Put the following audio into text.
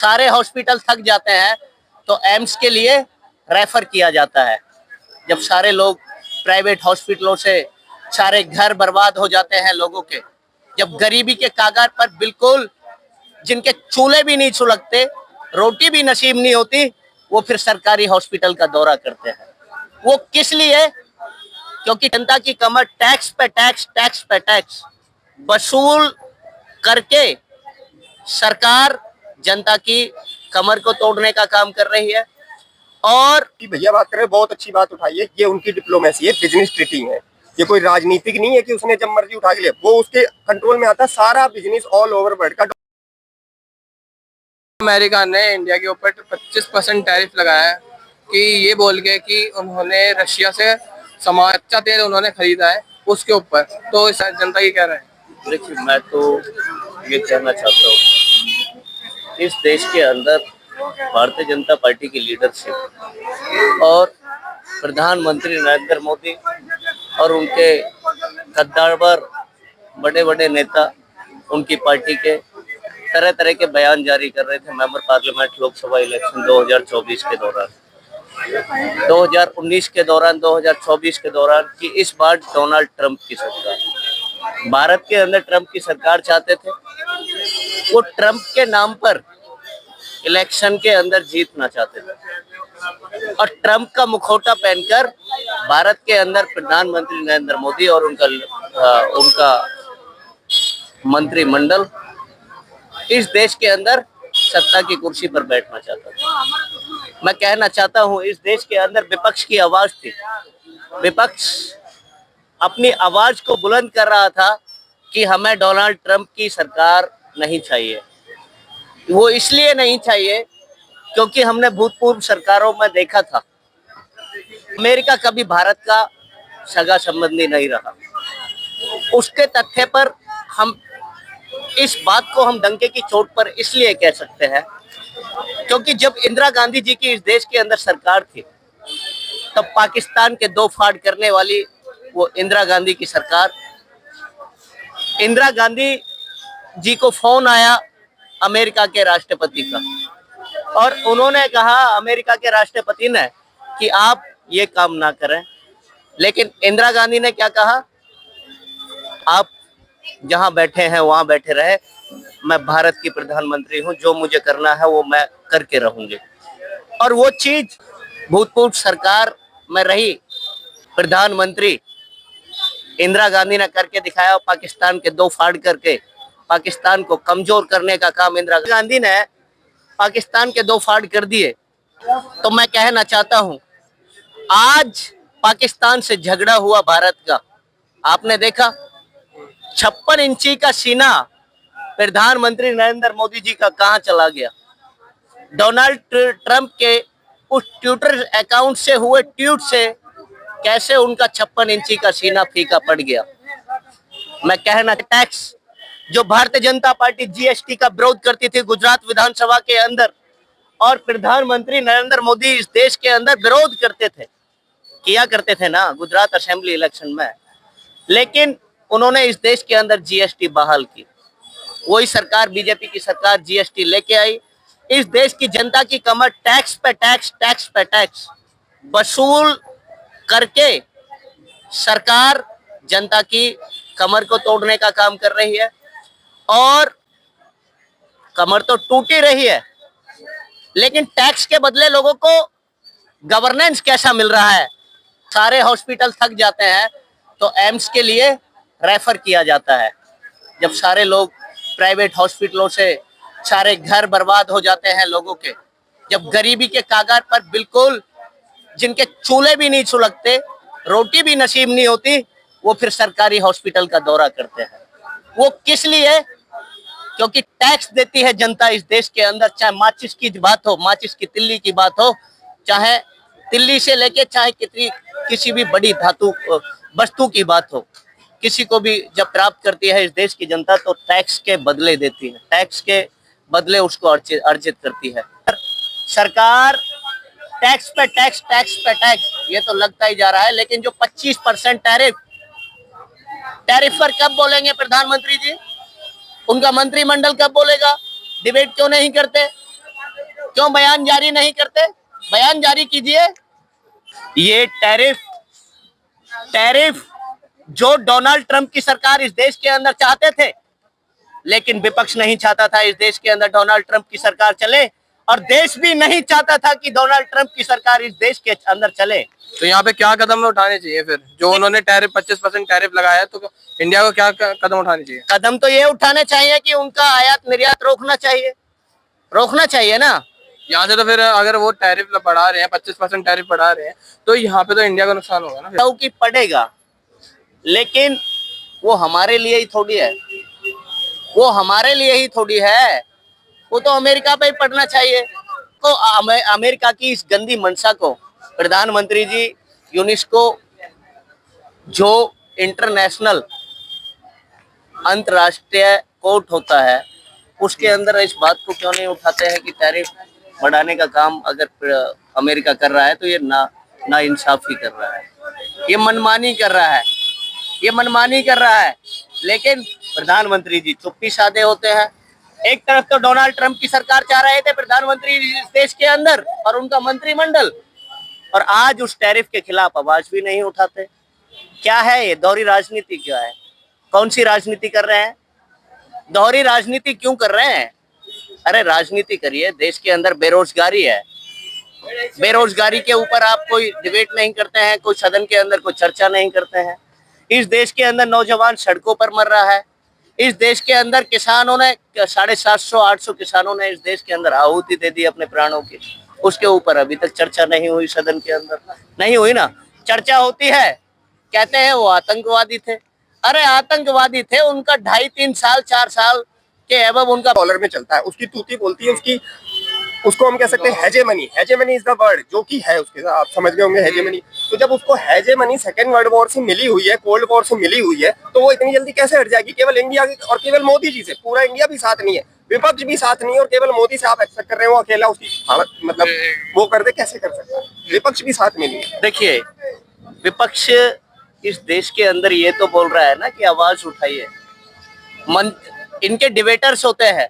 सारे हॉस्पिटल थक जाते हैं तो एम्स के लिए रेफर किया जाता है। जब सारे लोग प्राइवेट हॉस्पिटलों से सारे घर बर्बाद हो जाते हैं लोगों के, जब गरीबी के कागार पर बिल्कुल जिनके चूल्हे भी नहीं सुलगते, रोटी भी नसीब नहीं होती, वो फिर सरकारी हॉस्पिटल का दौरा करते हैं। वो किस लिए? क्योंकि जनता की कमर टैक्स पे टैक्स, टैक्स पे टैक्स वसूल करके सरकार जनता की कमर को तोड़ने का काम कर रही है। और भैया बात कर रहे हैं, बहुत अच्छी बात उठाई है। ये उनकी डिप्लोमेसी है, बिजनेस ट्रीटिंग है। ये कोई राजनीतिक नहीं है कि उसने जब मर्जी उठा के लिया, वो उसके कंट्रोल में आता है सारा बिजनेस ऑल ओवर वर्ल्ड का। अमेरिका ने इंडिया के ऊपर 25% टैरिफ लगाया है कि ये बोल के कि उन्होंने रशिया से सामान कच्चा तेल उन्होंने खरीदा है उसके ऊपर। तो इस जनता की क्या राय है? देखिए, मैं तो ये कहना चाहता हूँ, इस देश के अंदर भारतीय जनता पार्टी की लीडरशिप और प्रधानमंत्री नरेंद्र मोदी और उनके कद्दावर बड़े बड़े नेता, उनकी पार्टी के तरह तरह के बयान जारी कर रहे थे मेंबर पार्लियामेंट लोकसभा इलेक्शन 2024 के दौरान, 2019 के दौरान, 2024 के दौरान कि इस बार डोनाल्ड ट्रंप की सरकार, भारत के अंदर ट्रंप की सरकार चाहते थे। वो ट्रंप के नाम पर इलेक्शन के अंदर जीतना चाहते थे और ट्रंप का मुखौटा पहनकर भारत के अंदर प्रधानमंत्री नरेंद्र मोदी और उनका मंत्रिमंडल इस देश के अंदर सत्ता की कुर्सी पर बैठना चाहता था। मैं कहना चाहता हूं, इस देश के अंदर विपक्ष की आवाज थी। विपक्ष अपनी आवाज को बुलंद कर रहा था कि हमें डोनाल्ड ट्रंप की सरकार नहीं चाहिए। वो इसलिए नहीं चाहिए क्योंकि हमने भूतपूर्व सरकारों में देखा था, अमेरिका कभी भारत का सगा संबंधी नहीं रहा। उसके तथ्य पर हम इस बात को हम डंके की चोट पर इसलिए कह सकते हैं क्योंकि जब इंदिरा गांधी जी की इस देश के अंदर सरकार थी, तब पाकिस्तान के दो फाड़ करने वाली वो इंदिरा गांधी की सरकार, इंदिरा गांधी जी को फोन आया अमेरिका के राष्ट्रपति का और उन्होंने कहा, अमेरिका के राष्ट्रपति ने, कि आप ये काम ना करें। लेकिन इंदिरा गांधी ने क्या कहा? आप जहां बैठे हैं वहां बैठे रहे, मैं भारत की प्रधानमंत्री हूं, जो मुझे करना है वो मैं करके रहूंगी। और वो चीज भूतपूर्व सरकार में रही प्रधानमंत्री इंदिरा गांधी ने करके दिखाया। पाकिस्तान के दो फाड़ करके पाकिस्तान को कमजोर करने का काम इंदिरा गांधी ने पाकिस्तान के दो फाड़ कर दिए। तो मैं कहना चाहता हूं, आज पाकिस्तान से झगड़ा हुआ भारत का, आपने देखा 56 इंची का सीना प्रधानमंत्री नरेंद्र मोदी जी का कहां चला गया। डोनाल्ड ट्रंप के उस ट्विटर अकाउंट से हुए ट्वीट से कैसे उनका 56 इंची का सीना फीका पड़ गया। मैं कहना, टैक्स जो भारतीय जनता पार्टी जीएसटी का विरोध करती थी गुजरात विधानसभा के अंदर, और प्रधानमंत्री नरेंद्र मोदी इस देश के अंदर विरोध करते थे, किया करते थे ना गुजरात असेंबली इलेक्शन में, लेकिन उन्होंने इस देश के अंदर जीएसटी बहाल की। वही सरकार, बीजेपी की सरकार, जीएसटी लेके आई। इस देश की जनता की कमर टैक्स पे टैक्स, टैक्स पे टैक्स वसूल करके सरकार जनता की कमर को तोड़ने का काम कर रही है। और कमर तो टूट ही रही है, लेकिन टैक्स के बदले लोगों को गवर्नेंस कैसा मिल रहा है? सारे हॉस्पिटल थक जाते हैं तो एम्स के लिए रेफर किया जाता है। जब सारे लोग प्राइवेट हॉस्पिटलों से सारे घर बर्बाद हो जाते हैं लोगों के, जब गरीबी के कागार पर बिल्कुल जिनके चूल्हे भी नहीं सुलगते, रोटी भी नसीब नहीं होती, वो फिर सरकारी हॉस्पिटल का दौरा करते हैं। वो किस लिए? क्योंकि टैक्स देती है जनता इस देश के अंदर। चाहे माचिस की बात हो, माचिस की तिल्ली की बात हो, चाहे तिल्ली से लेके चाहे किसी भी बड़ी धातु वस्तु की बात हो, किसी को भी जब प्राप्त करती है इस देश की जनता तो टैक्स के बदले देती है, टैक्स के बदले उसको अर्जित करती है। सरकार टैक्स पे टैक्स, टैक्स पे टैक्स, ये तो लगता ही जा रहा है। लेकिन जो 25% टैरिफ पर कब बोलेंगे प्रधानमंत्री जी? उनका मंत्रिमंडल कब बोलेगा? डिबेट क्यों नहीं करते? क्यों बयान जारी नहीं करते? बयान जारी कीजिए। ये टैरिफ जो डोनाल्ड ट्रंप की सरकार इस देश के अंदर चाहते थे, लेकिन विपक्ष नहीं चाहता था इस देश के अंदर डोनाल्ड ट्रंप की सरकार चले, और देश भी नहीं चाहता था कि डोनाल्ड ट्रंप की सरकार इस देश के अंदर चले। तो यहाँ पे क्या कदम उठाने चाहिए फिर? जो उन्होंने टैरिफ 25% टैरिफ लगाया है, तो इंडिया को क्या कदम उठाने चाहिए? कदम तो ये उठाने चाहिए कि उनका आयात निर्यात रोकना चाहिए ना। यहाँ से तो फिर अगर वो टैरिफ बढ़ा रहे हैं, 25% टैरिफ बढ़ा रहे हैं, तो यहाँ पे तो इंडिया को नुकसान होगा ना फिर। कि पड़ेगा, लेकिन वो हमारे लिए ही थोड़ी है, वो तो अमेरिका पे ही पड़ना चाहिए। तो अमेरिका की इस गंदी मंशा को प्रधानमंत्री जी, यूनेस्को जो इंटरनेशनल अंतर्राष्ट्रीय कोर्ट होता है, उसके अंदर इस बात को क्यों नहीं उठाते हैं कि टैरिफ बढ़ाने का काम अगर अमेरिका कर रहा है तो ये ना इंसाफी कर रहा है, ये मनमानी कर रहा है। लेकिन प्रधानमंत्री जी चुप्पी साधे होते हैं। एक तरफ तो डोनाल्ड ट्रंप की सरकार चाह रहे थे प्रधानमंत्री इस देश के अंदर और उनका मंत्रिमंडल, और आज उस टैरिफ के खिलाफ आवाज भी नहीं उठाते। क्या है ये दोहरी राजनीति? क्या है? कौन सी राजनीति कर रहे हैं? दोहरी राजनीति क्यों कर रहे हैं? अरे राजनीति करिए। देश के अंदर बेरोजगारी है, बेरोजगारी के ऊपर आप कोई डिबेट नहीं करते हैं, कोई सदन के अंदर कोई चर्चा नहीं करते हैं। इस देश के अंदर नौजवान सड़कों पर मर रहा है। इस देश के अंदर किसानों ने 750-800 किसानों ने इस देश के अंदर आहुति दे दी अपने प्राणों की। उसके ऊपर अभी तक चर्चा नहीं हुई, सदन के अंदर नहीं हुई ना। चर्चा होती है, कहते हैं वो आतंकवादी थे। अरे आतंकवादी थे, उनका 2.5-3 साल 4 साल के एवं उनका डॉलर में चलता है, उसकी तूती बोलती है, उसको हम कह सकते हैं हेजेमनी इज द वर्ड, जो कि है उसके साथ, आप समझ गए होंगे हेजेमनी। तो जब उसको हेजेमनी सेकेंड वर्ल्ड वॉर से मिली हुई है, कोल्ड वॉर से मिली हुई है, तो वो इतनी जल्दी कैसे हट जाएगी? केवल इंडिया और केवल मोदी जी से, पूरा इंडिया भी साथ नहीं है, विपक्ष भी साथ नहीं है, और केवल मोदी से आप एक्सपेक्ट कर रहे हो अकेला उसकी मतलब वो कर दे? कैसे कर सकता है? विपक्ष भी साथ में नहीं है। देखिए, विपक्ष इस देश के अंदर ये तो बोल रहा है ना कि आवाज उठाइए। इनके डिबेटर्स होते हैं,